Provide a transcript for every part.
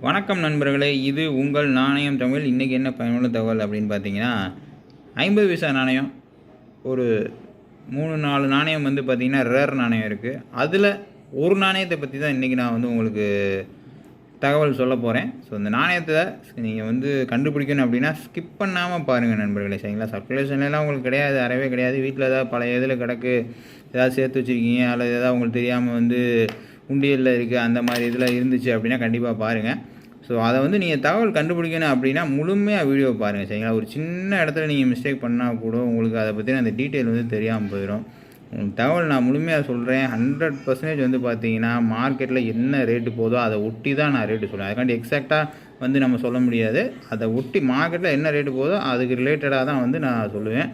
வணக்கம் நண்பர்களே, இது உங்கள் நாணயம் தமிழ். இன்றைக்கி என்ன பயனுள்ள தகவல் அப்படின்னு பார்த்தீங்கன்னா, 50 பைசா நாணயம் ஒரு 3-4 நாணயம் வந்து பார்த்திங்கன்னா ரேர் நாணயம் இருக்குது. அதில் ஒரு நாணயத்தை பற்றி தான் இன்றைக்கி நான் உங்களுக்கு தகவல் சொல்ல போகிறேன். ஸோ இந்த நாணயத்தை நீங்கள் கண்டுபிடிக்கணும் அப்படின்னா ஸ்கிப் பண்ணாமல் பாருங்கள் நண்பர்களே, சரிங்களா? சர்க்குலேஷன்லாம் உங்களுக்கு கிடையாது, அறவே கிடையாது. வீட்டில் ஏதாவது பழைய இதில் கிடக்கு, ஏதாவது சேர்த்து வச்சுருக்கீங்க, அல்லது ஏதாவது உங்களுக்கு தெரியாமல் உண்டியலில் இருக்குது, அந்த மாதிரி இதில் இருந்துச்சு அப்படின்னா கண்டிப்பாக பாருங்கள். ஸோ அதை நீங்கள் தகவல் கண்டுபிடிக்கணும் அப்படின்னா முழுமையாக வீடியோ பாருங்கள், சரிங்களா? ஒரு சின்ன இடத்துல நீங்கள் மிஸ்டேக் பண்ணால் கூட உங்களுக்கு அதை பற்றின அந்த டீட்டெயில் தெரியாமல் போயிடும். தகவல் நான் முழுமையாக சொல்கிறேன். 100% பார்த்தீங்கன்னா மார்க்கெட்டில் என்ன ரேட்டு போதோ அதை ஒட்டி தான் நான் ரேட்டு சொல்லுவேன். அதுக்காண்டி எக்ஸாக்டாக நம்ம சொல்ல முடியாது. அதை ஒட்டி மார்க்கெட்டில் என்ன ரேட்டு போதோ அதுக்கு ரிலேட்டடாக தான் நான் சொல்லுவேன்.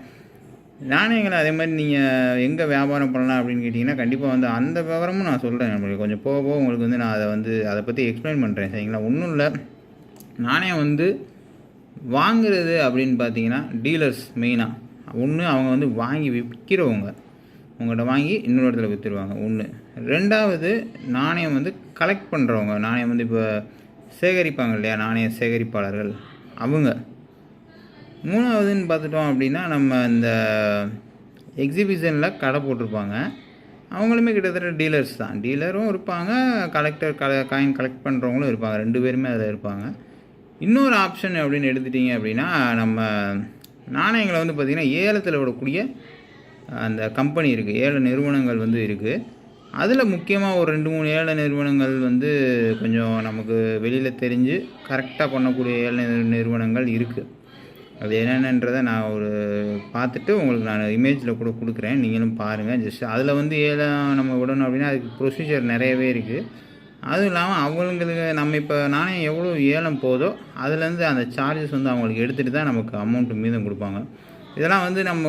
நாணயங்களை அதே மாதிரி நீங்கள் எங்கே வியாபாரம் பண்ணலாம் அப்படின்னு கேட்டிங்கன்னா கண்டிப்பாக அந்த விவரமும் நான் சொல்கிறேன். நம்மளுக்கு கொஞ்சம் போக போக உங்களுக்கு நான் அதை பற்றி எக்ஸ்பிளைன் பண்ணுறேன், சரிங்களா? ஒன்றும் இல்லை, நாணயம் வாங்குறது அப்படின்னு பார்த்தீங்கன்னா டீலர்ஸ் மெயினாக ஒன்று அவங்க வாங்கி விற்கிறவங்க உங்கள்கிட்ட வாங்கி இன்னொரு இடத்துல விற்றுருவாங்க ஒன்று. ரெண்டாவது நாணயம் கலெக்ட் பண்ணுறவங்க, நாணயம் இப்போ சேகரிப்பாங்க இல்லையா, நாணய சேகரிப்பாளர்கள் அவங்க. மூணாவதுன்னு பார்த்துட்டோம் அப்படின்னா நம்ம இந்த எக்ஸிபிஷனில் கடை போட்டிருப்பாங்க, அவங்களுமே கிட்டத்தட்ட டீலர்ஸ் தான். டீலரும் இருப்பாங்க, காயின் கலெக்ட் பண்ணுறவங்களும் இருப்பாங்க, 2 பேருமே அதில் இருப்பாங்க. இன்னொரு ஆப்ஷன் அப்படின்னு எடுத்துட்டிங்க அப்படின்னா நம்ம நாணயங்களை பார்த்திங்கன்னா ஏலத்தில் விடக்கூடிய அந்த கம்பெனி இருக்குது, ஏல நிறுவனங்கள் இருக்குது. அதில் முக்கியமாக ஒரு 2-3 ஏல நிறுவனங்கள் கொஞ்சம் நமக்கு வெளியில் தெரிஞ்சு கரெக்டாக பண்ணக்கூடிய ஏல நிறுவனங்கள் இருக்குது. அது என்னென்னன்றதை நான் பார்த்துட்டு உங்களுக்கு நான் இமேஜில் கூட கொடுக்குறேன், நீங்களும் பாருங்கள். ஜஸ்ட் அதில் ஏலம் நம்ம விடணும் அப்படின்னா அதுக்கு ப்ரொசீஜர் நிறையவே இருக்குது. அதுவும் இல்லாமல் அவங்களுக்கு நம்ம இப்போ நாணயம் எவ்வளோ ஏலம் போதோ அதுலேருந்து அந்த சார்ஜஸ் அவங்களுக்கு எடுத்துகிட்டு தான் நமக்கு அமௌண்ட்டு மீதம் கொடுப்பாங்க. இதெல்லாம் நம்ம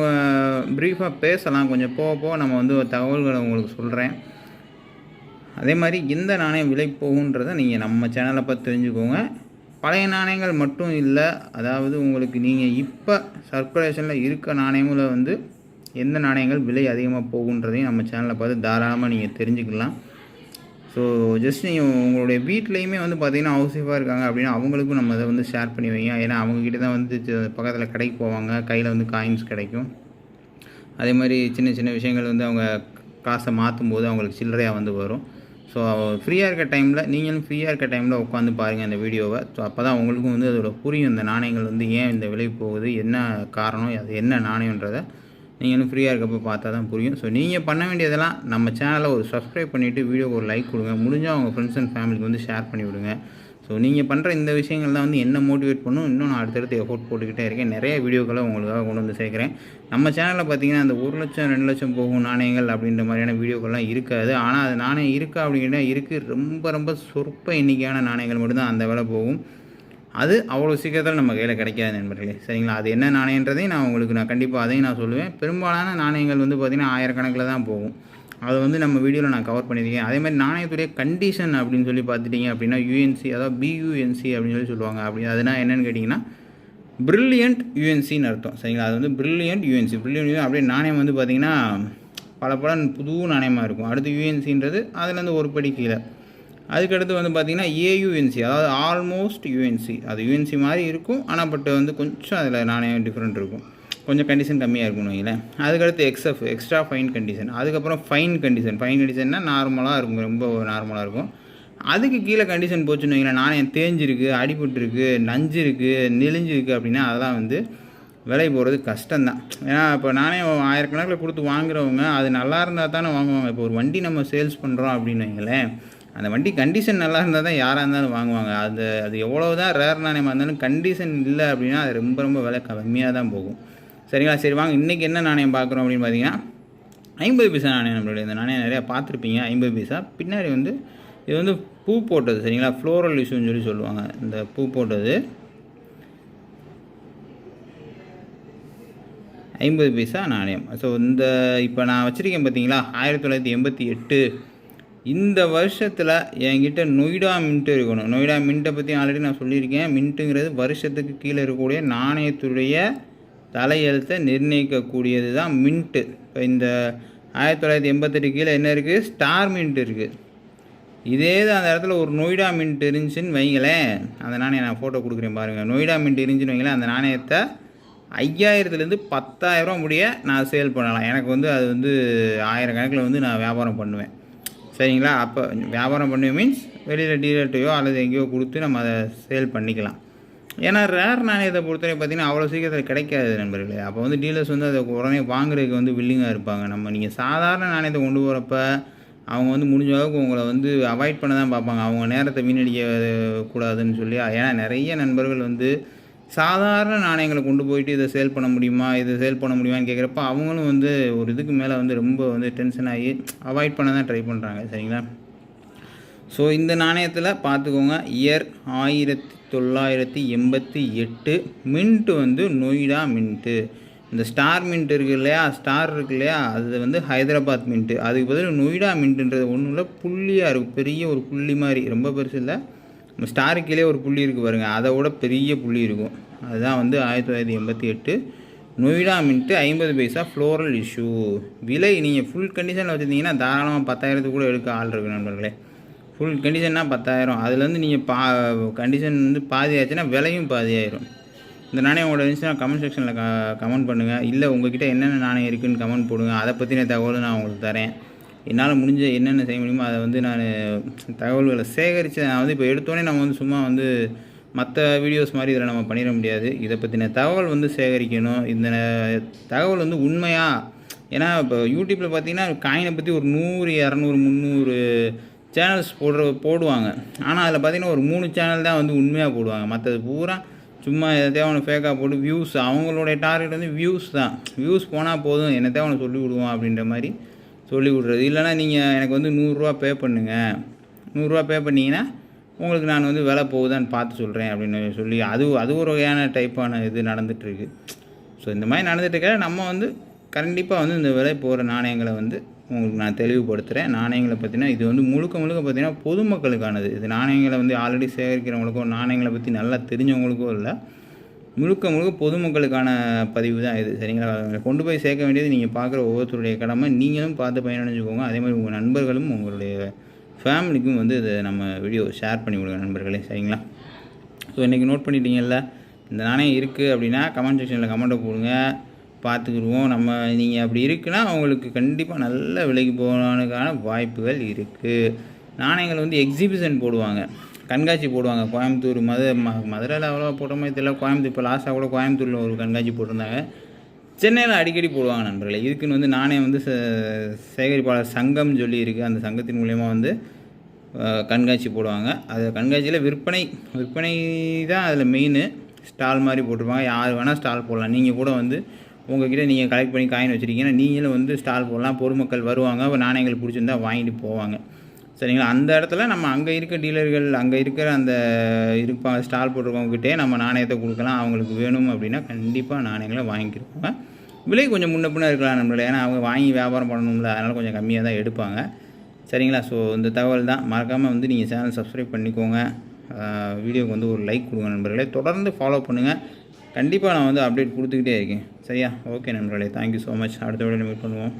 ப்ரீஃபாக பேசலாம், கொஞ்சம் போக போக நம்ம தகவல்களை உங்களுக்கு சொல்கிறேன். அதே மாதிரி இந்த நாணயம் விலை போகுன்றதை நீங்கள் நம்ம சேனலை பார்த்து தெரிஞ்சுக்கோங்க. பழைய நாணயங்கள் மட்டும் இல்லை, அதாவது உங்களுக்கு நீங்கள் இப்போ சர்க்குலேஷனில் இருக்க நாணயங்களில் எந்த நாணயங்கள் விலை அதிகமாக போகுன்றதையும் நம்ம சேனலை பார்த்து தாராளமாக நீங்கள் தெரிஞ்சுக்கலாம். ஸோ ஜஸ்ட் நீங்கள் உங்களுடைய வீட்லேயுமே பார்த்திங்கன்னா ஹவுஸ் ஒய்ஃபாக இருக்காங்க அப்படின்னா அவங்களுக்கும் நம்ம அதை ஷேர் பண்ணி வைங்க. ஏன்னா அவங்கக்கிட்ட தான் பக்கத்தில் கடைக்கு போவாங்க, கையில் காயின்ஸ் கிடைக்கும். அதே மாதிரி சின்ன சின்ன விஷயங்கள் அவங்க காசை மாற்றும் போது அவங்களுக்கு சில்லறையாக வரும். ஸோ ஃப்ரீயாக இருக்க டைமில் நீங்களும் ஃப்ரீயாக இருக்க டைமில் உட்காந்து பாருங்கள் அந்த வீடியோவை. ஸோ அப்போ தான் உங்களுக்கும் அதோட புரியும், இந்த நாணயங்கள் ஏன் இந்த விலை போகுது, என்ன காரணம், அது என்ன நாணயன்றதை நீங்களும் ஃப்ரீயாக இருக்கப்போ பார்த்தா தான் புரியும். ஸோ நீங்கள் பண்ண வேண்டியதெல்லாம் நம்ம சேனலை சப்ஸ்கிரைப் பண்ணிவிட்டு வீடியோக்கு ஒரு லைக் கொடுங்க, முடிஞ்சால் உங்கள் ஃப்ரெண்ட்ஸ் அண்ட் ஃபேமிலிக்கு ஷேர் பண்ணி விடுங்க. ஸோ நீங்கள் பண்ணுற இந்த விஷயங்கள் தான் என்ன மோட்டிவேட் பண்ணும். இன்னும் நான் அடுத்தடுத்து எஃபோர்ட் போட்டுக்கிட்டே இருக்கேன், நிறைய வீடியோக்களை உங்களுக்காக கொண்டு சேர்க்குறேன். நம்ம சேனலில் பார்த்தீங்கன்னா அந்த 1 லட்சம் 2 லட்சம் போகும் நாணயங்கள் அப்படின்ற மாதிரியான வீடியோக்கள்லாம் இருக்காது. ஆனால் அது நாணயம் இருக்கா அப்படின்னா இருக்குது, ரொம்ப ரொம்ப சொற்ப எண்ணிக்கையான நாணயங்கள் மட்டும்தான் அந்த வேலை போகும். அது அவ்வளோ சீக்கிரத்தில் நம்ம கையில் கிடைக்காது நண்பர்களே, சரிங்களா? அது என்ன நாணயன்றதையும் நான் கண்டிப்பாக அதையும் நான் சொல்லுவேன். பெரும்பாலான நாணயங்கள் பார்த்திங்கன்னா 1000 கணக்கில் தான் போகும். அதை நம்ம வீடியோவில் நான் கவர் பண்ணியிருக்கேன். அதே மாதிரி நாணயத்துடைய கண்டிஷன் அப்படின்னு சொல்லி பார்த்துட்டிங்க அப்படின்னா யூஎன்சி, அதாவது BUNC அப்படின்னு சொல்லுவாங்க. அப்படி அதுனா என்னென்னு கேட்டிங்கன்னா பிரில்லியன்ட் யூஎன்சின்னு அர்த்தம், சரிங்களா? அது பிரில்லியன்ட் யூஎன்சி அப்படியே நாணயம் பார்த்திங்கன்னா பல புது நாணயமாக இருக்கும். அடுத்து யூஎன்சின்றது அதுலேருந்து ஒரு படி கீழே. அதுக்கடுத்து பார்த்திங்கன்னா AUNC, அதாவது ஆல்மோஸ்ட் யூஎன்சி. அது யூஎன்சி மாதிரி இருக்கும், ஆனால் கொஞ்சம் அதில் நாணயம் டிஃப்ரெண்ட் இருக்கும், கொஞ்சம் கண்டிஷன் கம்மியாக இருக்கும்னு வைங்களேன். அதுக்கடுத்து XF, எக்ஸ்ட்ரா ஃபைன் கண்டிஷன். அதுக்கப்புறம் ஃபைன் கண்டிஷன்னா நார்மலாக இருக்கும், ரொம்ப நார்மலாக இருக்கும். அதுக்கு கீழே கண்டிஷன் போச்சுன்னு வைங்களேன், நாணயம் தேஞ்சிருக்கு, அடிபட்டுருக்கு, நஞ்சு இருக்குது, நெளிஞ்சிருக்கு அப்படின்னா அதெல்லாம் விலை போகிறது கஷ்டம்தான். ஏன்னா இப்போ நாணயம் 1000 கணக்கில் கொடுத்து வாங்குறவங்க அது நல்லா இருந்தால் தானே வாங்குவாங்க. இப்போ ஒரு வண்டி நம்ம சேல்ஸ் பண்ணுறோம் அப்படின்னு வைங்களேன், அந்த வண்டி கண்டிஷன் நல்லா இருந்தால் தான் யாராக இருந்தாலும் வாங்குவாங்க. அது எவ்வளோ தான் ரேர் நாணயமாக இருந்தாலும் கண்டிஷன் இல்லை அப்படின்னா அது ரொம்ப ரொம்ப விலை கம்மியாக தான் போகும், சரிங்களா? சரி வாங்க, இன்றைக்கி என்ன நாணயம் பார்க்குறோம் அப்படின்னு பார்த்தீங்கன்னா 50 பைசா நாணயம். நம்மளுடைய இந்த நாணயம் நிறையா பார்த்துருப்பீங்க. 50 பைசா பின்னாடி இது பூ போட்டது, சரிங்களா? ஃப்ளோரல் இஷ்யூன்னு சொல்லுவாங்க. இந்த பூ போட்டது 50 பைசா நாணயம். ஸோ இப்போ நான் வச்சுருக்கேன் பார்த்தீங்களா, 1988. இந்த வருஷத்தில் என்கிட்ட நொய்டா மின்ட்டு இருக்கணும். நொய்டா மின்ட்டை பற்றி ஆல்ரெடி நான் சொல்லியிருக்கேன். மின்ட்டுங்கிறது வருஷத்துக்கு கீழே இருக்கக்கூடிய நாணயத்துடைய தலையெழுத்தை நிர்ணயிக்கக்கூடியது தான் மின்ட்டு. இப்போ இந்த 1988 கீழே என்ன இருக்குது, ஸ்டார் மின்ட் இருக்குது. இதே தான் அந்த இடத்துல ஒரு நொய்டா மின்ட் இருந்துச்சுன்னு வைங்களேன், அந்த நாணயம் நான் ஃபோட்டோ கொடுக்குறேன் பாருங்கள். நொய்டா மின்ட் இருந்துச்சுன்னு வைங்களேன், அந்த நாணயத்தை 5000லேருந்து 10,000 முடிய நான் சேல் பண்ணலாம். எனக்கு வந்து அது வந்து 1000 கணக்கில் வந்து நான் வியாபாரம் பண்ணுவேன். சரிங்களா? அப்போ வியாபாரம் பண்ணுவேன் மீன்ஸ் வெளியில் டீலர்ட்டையோ அல்லது எங்கேயோ கொடுத்து நம்ம அதை சேல் பண்ணிக்கலாம். ஏன்னா ரேர் நாணயத்தை பொறுத்தவரை பார்த்திங்கன்னா அவ்வளோ சீக்கிரத்தில் கிடைக்காது நண்பர்களே. அப்போ வந்து டீலர்ஸ் வந்து அதை உடனே வாங்குறதுக்கு வந்து வில்லிங்காக இருப்பாங்க. நீங்கள் சாதாரண நாணயத்தை கொண்டு போகிறப்ப அவங்க வந்து முடிஞ்ச அளவுக்கு உங்களை வந்து அவாய்ட் பண்ண தான் பார்ப்பாங்க. அவங்க நேரத்தை வீணடிக்க கூடாதுன்னு சொல்லி. ஏன்னா நிறைய நண்பர்கள் வந்து சாதாரண நாணயங்களை கொண்டு போயிட்டு இதை சேல் பண்ண முடியுமா, இதை சேல் பண்ண முடியுமான்னு கேட்குறப்ப அவங்களும் வந்து ஒரு இதுக்கு மேலே வந்து ரொம்ப வந்து டென்ஷன் ஆகி அவாய்ட் பண்ண தான் ட்ரை பண்ணுறாங்க. சரிங்களா? ஸோ இந்த நாணயத்தில் பார்த்துக்கோங்க, இயர் 1988, மின்ட்டு வந்து நொய்டா மின்ட்டு. இந்த ஸ்டார் மின்ட் இருக்குது இல்லையா, ஸ்டார் இருக்குது இல்லையா, அது வந்து ஹைதராபாத் மின்ட்டு. அதுக்கு பதில் நொய்டா மின்ட்டுன்றது ஒன்றும் இல்லை, புள்ளியாக இருக்கும், பெரிய ஒரு புள்ளி மாதிரி, ரொம்ப பெருசு இல்லை. நம்ம ஸ்டாருக்கு கீழே ஒரு புள்ளி இருக்குது பாருங்கள், அதை விட பெரிய புள்ளி இருக்கும். அதுதான் வந்து 1988 நொய்டா மின்ட்டு 50 பைசா ஃப்ளோரல் இஷ்யூ. விலை நீங்கள் ஃபுல் கண்டிஷனில் வச்சுருந்தீங்கன்னா தாராளமாக 10,000 கூட எடுக்க ஆள் இருக்குது நண்பர்களே. ஃபுல் கண்டிஷன்னா 10,000, அதுலேருந்து நீங்கள் கண்டிஷன் வந்து பாதி ஆச்சுன்னா விலையும் பாதி ஆயிரும். இந்த நாணயம் உங்களோட இருந்துச்சுன்னா கமெண்ட் செக்ஷனில் கமெண்ட் பண்ணுங்கள். இல்லை உங்கள்கிட்ட என்னென்ன நாணயம் இருக்குதுன்னு கமெண்ட் போடுங்க. அதை பற்றின தகவல் நான் உங்களுக்கு தரேன். என்னால் முடிஞ்ச என்னென்ன செய்ய முடியுமோ அதை வந்து நான் தகவல்களை சேகரித்து நான் வந்து இப்போ எடுத்தோடனே நம்ம வந்து சும்மா வந்து மற்ற வீடியோஸ் மாதிரி இதில் நம்ம பண்ணிட முடியாது. இதை பற்றின தகவல் வந்து சேகரிக்கணும். இந்த தகவல் வந்து உண்மையாக, ஏன்னா இப்போ யூடியூப்பில் பார்த்தீங்கன்னா காயினை பற்றி ஒரு 100, 200, 300 சேனல்ஸ் போடுவாங்க. ஆனால் அதில் பார்த்திங்கன்னா ஒரு 3 சேனல் தான் வந்து உண்மையாக போடுவாங்க. மற்றது பூரா சும்மா தேவையான ஃபேக்காக போட்டு வியூஸ், அவங்களுடைய டார்கெட் வந்து வியூஸ் தான். வியூஸ் போனால் போதும், என்ன தேவையான சொல்லி விடுவோம் அப்படின்ற மாதிரி சொல்லி விட்றது. இல்லைனா நீங்கள் எனக்கு வந்து 100 ரூபா பே பண்ணுங்கள், 100 ரூபா பே பண்ணிங்கன்னா உங்களுக்கு நான் வந்து விலை போகுதான்னு பார்த்து சொல்கிறேன் அப்படின்னு சொல்லி அது ஒரு வகையான டைப்பான இது நடந்துகிட்ருக்கு. ஸோ இந்த மாதிரி நடந்துகிட்ருக்க நம்ம வந்து கண்டிப்பாக வந்து இந்த விலை போகிற நாணயங்களை வந்து உங்களுக்கு நான் தெளிவுபடுத்துகிறேன். நாணயங்களை பார்த்தீங்கன்னா இது வந்து முழுக்க பார்த்தீங்கன்னா பொதுமக்களுக்கானது. இது நாணயங்களை வந்து ஆல்ரெடி சேகரிக்கிறவங்களுக்கோ நாணயங்களை பற்றி நல்லா தெரிஞ்சவங்களுக்கோ இல்லை, முழுக்க பொதுமக்களுக்கான பதிவு தான் இது. சரிங்களா? கொண்டு போய் சேர்க்க வேண்டியது நீங்கள் பார்க்குற ஒவ்வொருத்தருடைய கடமை. நீங்களும் பார்த்து பயனடைஞ்சுக்கோங்க. அதே மாதிரி உங்கள் நண்பர்களும் உங்களுடைய ஃபேமிலிக்கும் வந்து இதை நம்ம வீடியோ ஷேர் பண்ணி கொடுங்க நண்பர்களே. சரிங்களா? ஸோ இன்றைக்கி நோட் பண்ணிட்டீங்கல்ல, இந்த நாணயம் இருக்குது அப்படின்னா கமெண்ட் செக்ஷனில் கமெண்ட்டை போடுங்க, பார்த்துக்குருவோம். நீங்கள் அப்படி இருக்குன்னா அவங்களுக்கு கண்டிப்பாக நல்ல விலைக்கு போகிறதுக்கான வாய்ப்புகள் இருக்குது. நாணயங்கள் வந்து எக்ஸிபிஷன் போடுவாங்க, கண்காட்சி போடுவாங்க. கோயம்புத்தூர் மதுரையில் அவ்வளோவா போட்ட மாதிரி தெரியல. கோயம்புத்தூர் இப்போ லாஸ்ட்டாக கூட கோயம்புத்தூரில் ஒரு கண்காட்சி போட்டிருந்தாங்க. சென்னையில் அடிக்கடி போடுவாங்க நண்பர்களே. இதுக்குன்னு வந்து நாணயம் வந்து சேகரிப்பாளர் சங்கம் சொல்லி இருக்குது. அந்த சங்கத்தின் மூலயமா வந்து கண்காட்சி போடுவாங்க. அது கண்காட்சியில் விற்பனை தான் அதில் மெயின். ஸ்டால் மாதிரி போட்டிருப்பாங்க, யார் வேணால் ஸ்டால் போடலாம். நீங்கள் கூட வந்து உங்கள்கிட்ட நீங்கள் கலெக்ட் பண்ணி காயின் வச்சுருக்கீங்கன்னா நீங்களும் வந்து ஸ்டால் போடலாம். பொதுமக்கள் வருவாங்க, நாணயங்கள் பிடிச்சிருந்தா வாங்கிட்டு போவாங்க. சரிங்களா? அந்த இடத்துல நம்ம அங்கே இருக்க டீலர்கள், அங்கே இருக்கிற அந்த ஸ்டால் போட்டிருக்கவங்ககிட்டே நம்ம நாணயத்தை கொடுக்கலாம். அவங்களுக்கு வேணும் அப்படின்னா கண்டிப்பாக நாணயங்களை வாங்கிக்கிருப்பாங்க. விலை கொஞ்சம் முன்ன பின்ன இருக்கலாம் நம்மள, ஏன்னா அவங்க வாங்கி வியாபாரம் பண்ணணும்ல, அதனால் கொஞ்சம் கம்மியாக தான் எடுப்பாங்க. சரிங்களா? ஸோ இந்த தகவல் தான். மறக்காமல் வந்து நீங்கள் சேனல் சப்ஸ்கிரைப் பண்ணிக்கோங்க. வீடியோக்கு வந்து ஒரு லைக் கொடுங்க நண்பர்களே. தொடர்ந்து ஃபாலோ பண்ணுங்கள். கண்டிப்பாக நான் வந்து அப்டேட் கொடுத்துக்கிட்டே இருக்கேன். சரியா? ஓகே நண்பர்களே, தேங்க்யூ ஸோ மச். அடுத்த வீடியோவில் மீட் பண்ணுவோம்.